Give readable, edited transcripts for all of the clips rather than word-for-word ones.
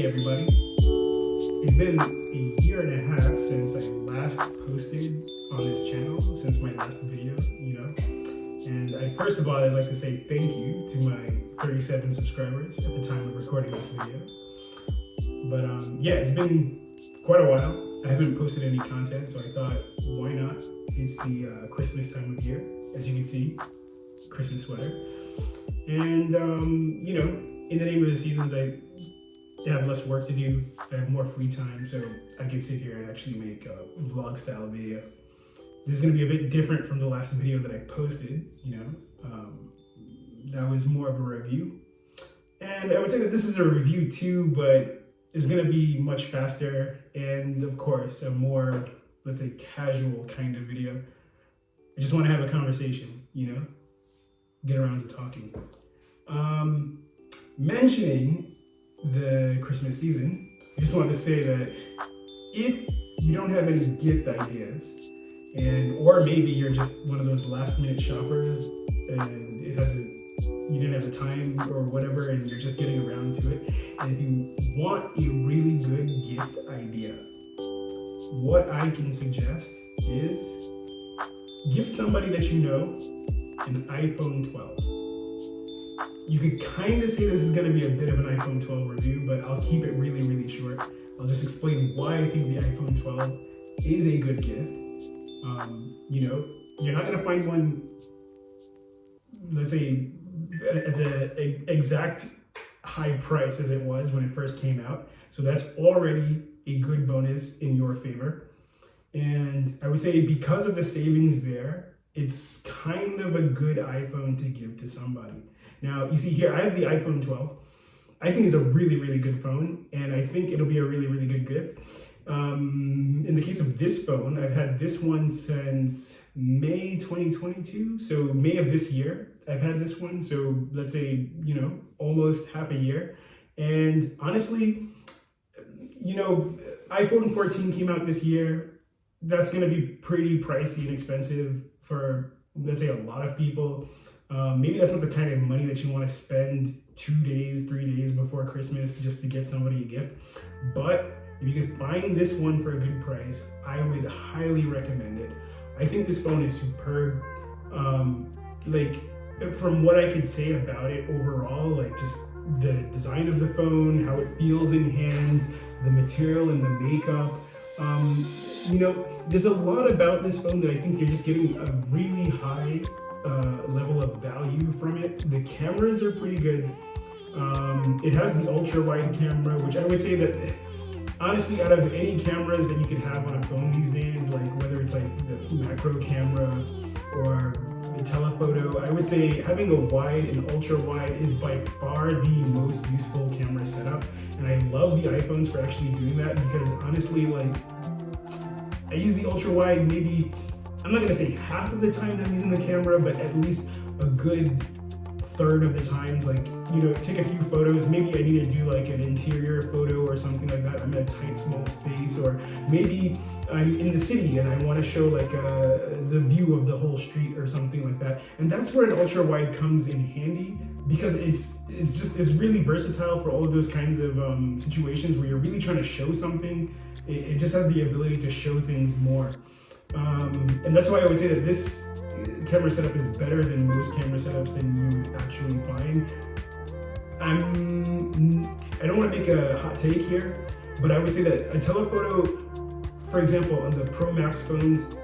Hey everybody, it's been a year and a half since I last posted on this channel, since my last video, and first of all, I'd like to say thank you to my 37 subscribers at the time of recording this video. But yeah, it's been quite a while. I haven't posted any content, so I thought, why not? It's the Christmas time of year, as you can see, Christmas sweater. And in the name of the seasons, I have less work to do. I have more free time, so I can sit here and actually make a vlog style video. This is going to be a bit different from the last video that I posted, that was more of a review. And I would say that this is a review too, but it's going to be much faster and of course a more, let's say, casual kind of video. I just want to have a conversation, get around to talking. Mentioning the Christmas season, I just wanted to say that if you don't have any gift ideas, or maybe you're just one of those last minute shoppers and you didn't have the time or whatever and you're just getting around to it, and if you want a really good gift idea, what I can suggest is give somebody that you know an iPhone 12. You could kind of say this is going to be a bit of an iPhone 12 review, but I'll keep it really, really short. I'll just explain why I think the iPhone 12 is a good gift. You're not going to find one, let's say, at the exact high price as it was when it first came out. So that's already a good bonus in your favor. And I would say because of the savings there, it's kind of a good iPhone to give to somebody. Now, you see here, I have the iPhone 12. I think it's a really, really good phone, and I think it'll be a really, really good gift. In the case of this phone, I've had this one since May 2022, so May of this year, I've had this one. So let's say, almost half a year. And honestly, iPhone 14 came out this year. That's going to be pretty pricey and expensive for, let's say, a lot of people. Maybe that's not the kind of money that you want to spend 2 days, 3 days before Christmas just to get somebody a gift. But if you can find this one for a good price, I would highly recommend it. I think this phone is superb. From what I could say about it overall, just the design of the phone, how it feels in hands, the material and the makeup. There's a lot about this phone that I think you're just getting a really high level of value from it. The cameras are pretty good. It has the ultra wide camera, which I would say that honestly, out of any cameras that you could have on a phone these days, whether it's the macro camera or the telephoto, I would say having a wide and ultra wide is by far the most useful camera setup. And I love the iPhones for actually doing that, because honestly, I use the ultra wide maybe, I'm not going to say half of the time that I'm using the camera, but at least a good third of the times, take a few photos. Maybe I need to do an interior photo or something like that. I'm in a tight, small space, or maybe I'm in the city and I want to show the view of the whole street or something like that. And that's where an ultra wide comes in handy, because it's really versatile for all of those kinds of situations where you're really trying to show something. It just has the ability to show things more. And that's why I would say that this camera setup is better than most camera setups that you would actually find. I don't want to make a hot take here, but I would say that a telephoto, for example, on the Pro Max phones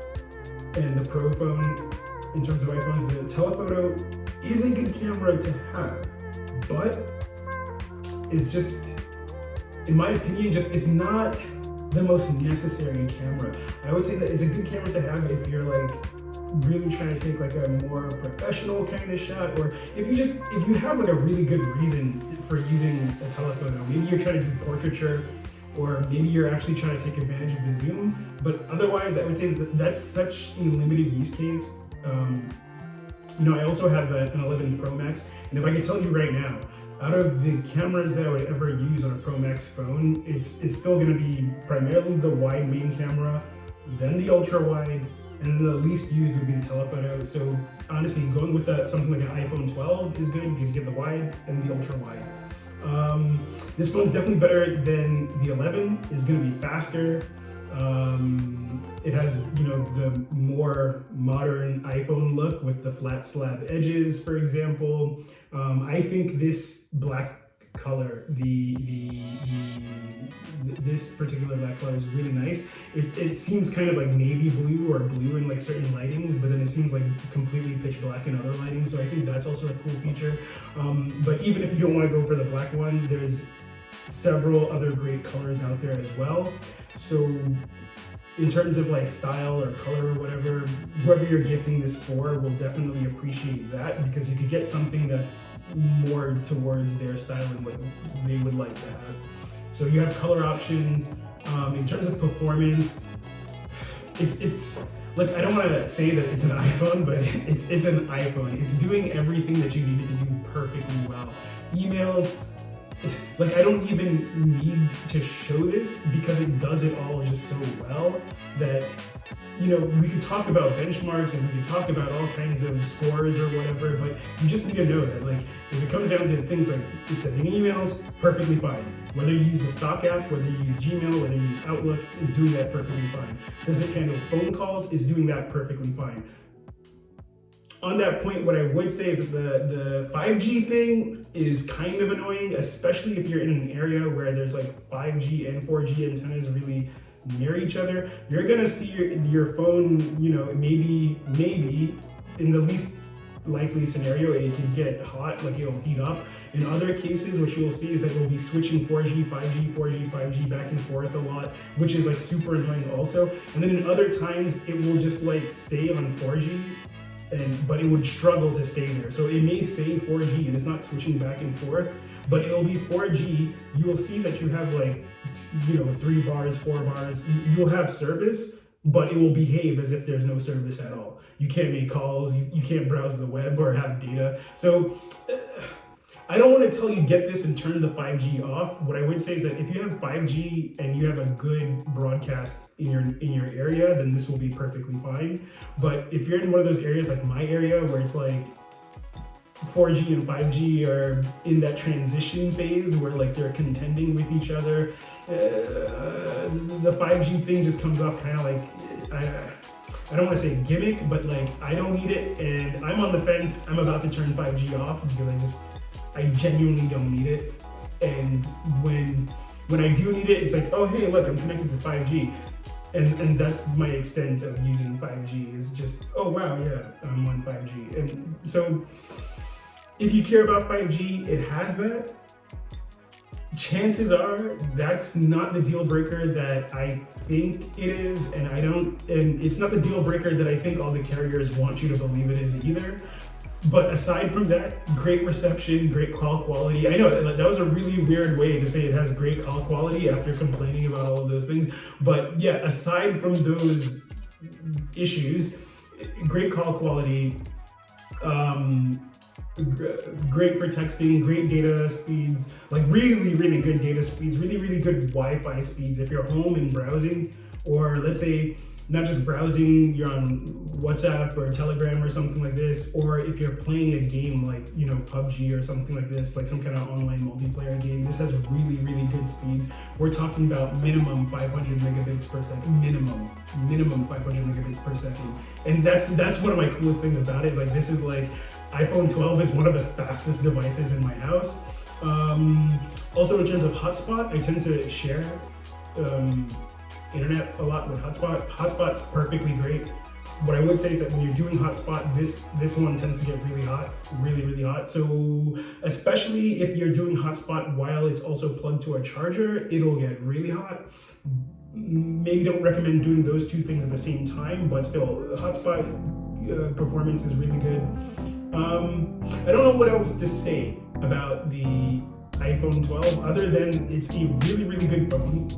and the Pro phone, in terms of iPhones, the telephoto is a good camera to have, but it's just, in my opinion, it's not the most necessary camera. I would say that it's a good camera to have if you're really trying to take a more professional kind of shot, or if you have a really good reason for using a telephoto. Maybe you're trying to do portraiture, or maybe you're actually trying to take advantage of the zoom. But otherwise, I would say that that's such a limited use case. I also have an 11 Pro Max, and if I could tell you right now, out of the cameras that I would ever use on a Pro Max phone, it's still going to be primarily the wide main camera, then the ultra wide, and then the least used would be the telephoto. So honestly, going with something like an iPhone 12 is good because you get the wide and the ultra wide. This phone's definitely better than the 11. It's going to be faster. It has, the more modern iPhone look with the flat slab edges, for example. I think this black color, this particular black color is really nice. It seems kind of like navy blue or blue in like certain lightings, but then it seems like completely pitch black in other lightings. So I think that's also a cool feature. But even if you don't want to go for the black one, there's several other great colors out there as well. So in terms of like style or color or whatever, whoever you're gifting this for will definitely appreciate that, because you could get something that's more towards their style and what they would like to have. So you have color options. In terms of performance, it's like, I don't want to say that it's an iPhone, but it's an iPhone. It's doing everything that you need it to do perfectly well. Emails, like, I don't even need to show this because it does it all just so well that, we could talk about benchmarks and we could talk about all kinds of scores or whatever, but you just need to know that, like, if it comes down to things like sending emails, perfectly fine. Whether you use the stock app, whether you use Gmail, whether you use Outlook, is doing that perfectly fine. Does it handle phone calls? Is doing that perfectly fine. On that point, what I would say is that the 5G thing is kind of annoying, especially if you're in an area where there's like 5G and 4G antennas really near each other. You're gonna see your phone, maybe in the least likely scenario, it can get hot, like it'll heat up. In other cases, what you'll see is that we'll be switching 4G, 5G, 4G, 5G back and forth a lot, which is like super annoying also. And then in other times, it will just like stay on 4G, but it would struggle to stay there. So it may say 4G and it's not switching back and forth, but it'll be 4G. You will see that you have like, 3 bars, 4 bars. You'll have service, but it will behave as if there's no service at all. You can't make calls, you can't browse the web or have data. So I don't want to tell you get this and turn the 5G off. What I would say is that if you have 5G and you have a good broadcast in your area, then this will be perfectly fine. But if you're in one of those areas like my area where it's like 4G and 5G are in that transition phase where like they're contending with each other, the 5G thing just comes off kind of like, I don't want to say gimmick, but like I don't need it and I'm on the fence. I'm about to turn 5G off because I genuinely don't need it. And when I do need it, it's like, oh hey, look, I'm connected to 5G. And that's my extent of using 5G, is just, oh wow, yeah, I'm on 5G. And so if you care about 5G, it has that. Chances are that's not the deal breaker that I think it is, and it's not the deal breaker that I think all the carriers want you to believe it is either. But aside from that, great reception, great call quality. I know that was a really weird way to say it has great call quality after complaining about all of those things. But yeah, aside from those issues, great call quality, great for texting, great data speeds, like really, really good data speeds, really, really good Wi-Fi speeds. If you're home and browsing, or let's say not just browsing, you're on WhatsApp or Telegram or something like this, or if you're playing a game like, PUBG or something like this, like some kind of online multiplayer game, this has really, really good speeds. We're talking about minimum 500 megabits per second, minimum 500 megabits per second. And that's one of my coolest things about it, is like, this is like, iPhone 12 is one of the fastest devices in my house. Also in terms of hotspot, I tend to share internet a lot with hotspot. Hotspot's perfectly great. What I would say is that when you're doing hotspot, this one tends to get really hot, really, really hot. So especially if you're doing hotspot while it's also plugged to a charger, it'll get really hot. Maybe don't recommend doing those two things at the same time, but still, hotspot performance is really good. I don't know what else to say about the iPhone 12 other than it's a really, really good phone.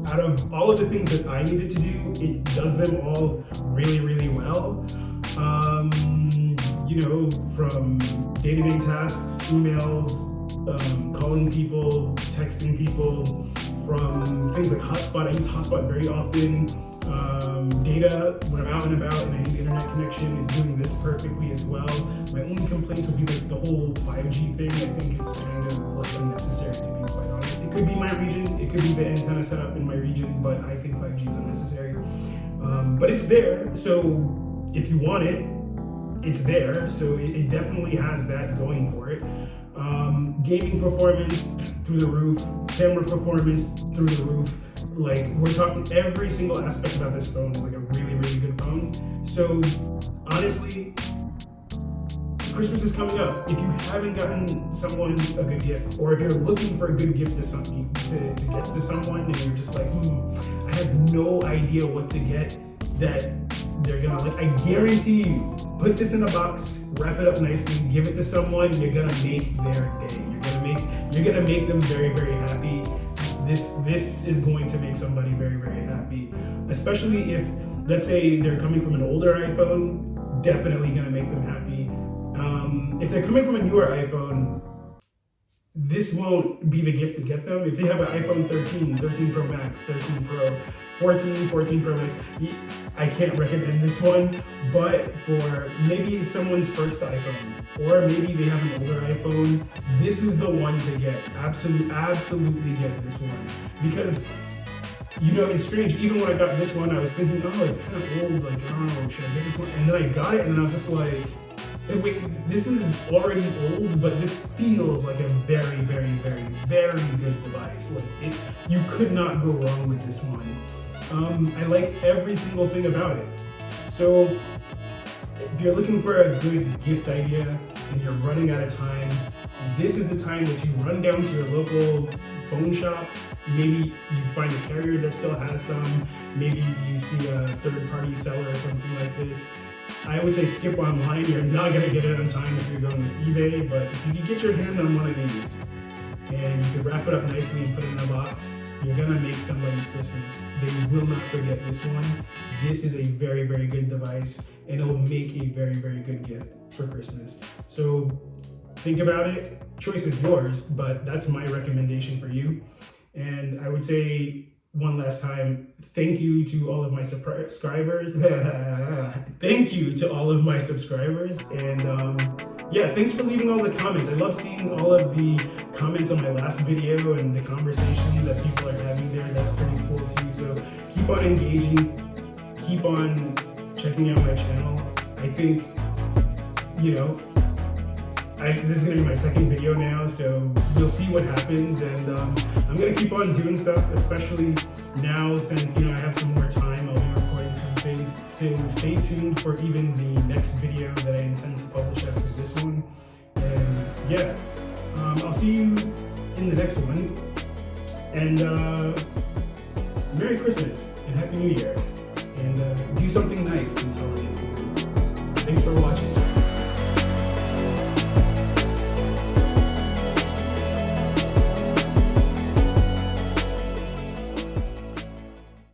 Out of all of the things that I needed to do, it does them all really, really well. From day-to-day tasks, emails, calling people, texting people, from things like hotspot. I use hotspot very often. Data when I'm out and about and I need internet connection is doing this perfectly as well. My only complaints would be like the whole 5G thing. I think it's kind of like unnecessary, to be quite honest. It could be my region, it could be the antenna setup in my region, but I think 5G is unnecessary. But it's there, so if you want it, it's there. So it definitely has that going for it. Gaming performance through the roof, camera performance through the roof. Like, we're talking every single aspect about this phone is like a really, really good phone. So honestly, Christmas is coming up. If you haven't gotten someone a good gift, or if you're looking for a good gift to get to someone and you're just like, I have no idea what to get that they're gonna like, I guarantee you, put this in a box, wrap it up nicely, give it to someone, you're gonna make their day. You're gonna make them very, very happy. This is going to make somebody very, very happy. Especially if, let's say, they're coming from an older iPhone, definitely gonna make them happy. If they're coming from a newer iPhone, this won't be the gift to get them. If they have an iPhone 13, 13 Pro Max, 13 Pro, 14, 14 Pro Max, I can't recommend this one, but for maybe it's someone's first iPhone, or maybe they have an older iPhone, this is the one to get. Absolutely get this one. Because, you know, it's strange, even when I got this one, I was thinking, oh, it's kind of old, like, I don't know, should I get this one? And then I got it, and I was just like, wait, this is already old, but this feels like a very, very, very, very good device. Like, you could not go wrong with this one. I like every single thing about it. So if you're looking for a good gift idea and you're running out of time, this is the time that you run down to your local phone shop. Maybe you find a carrier that still has some. Maybe you see a third-party seller or something like this. I would say skip online. You're not gonna get it on time if you're going with eBay, but if you can get your hand on one of these and you can wrap it up nicely and put it in a box, you're gonna make somebody's Christmas. They will not forget this one. This is a very, very good device, and it will make a very, very good gift for Christmas. So think about it. Choice is yours, but that's my recommendation for you. And I would say one last time, thank you to all of my subscribers. Thank you to all of my subscribers. And yeah, thanks for leaving all the comments. I love seeing all of the comments on my last video and the conversation that people are having there. That's pretty cool too. So keep on engaging, keep on checking out my channel. I think, you know, this is gonna be my second video now, so we'll see what happens, and I'm gonna keep on doing stuff, especially now since, you know, I have some more time. I'll be recording some things, so stay tuned for even the next video that I intend to publish after this one. And yeah, I'll see you in the next one, and Merry Christmas and Happy New Year, and do something nice this holiday season.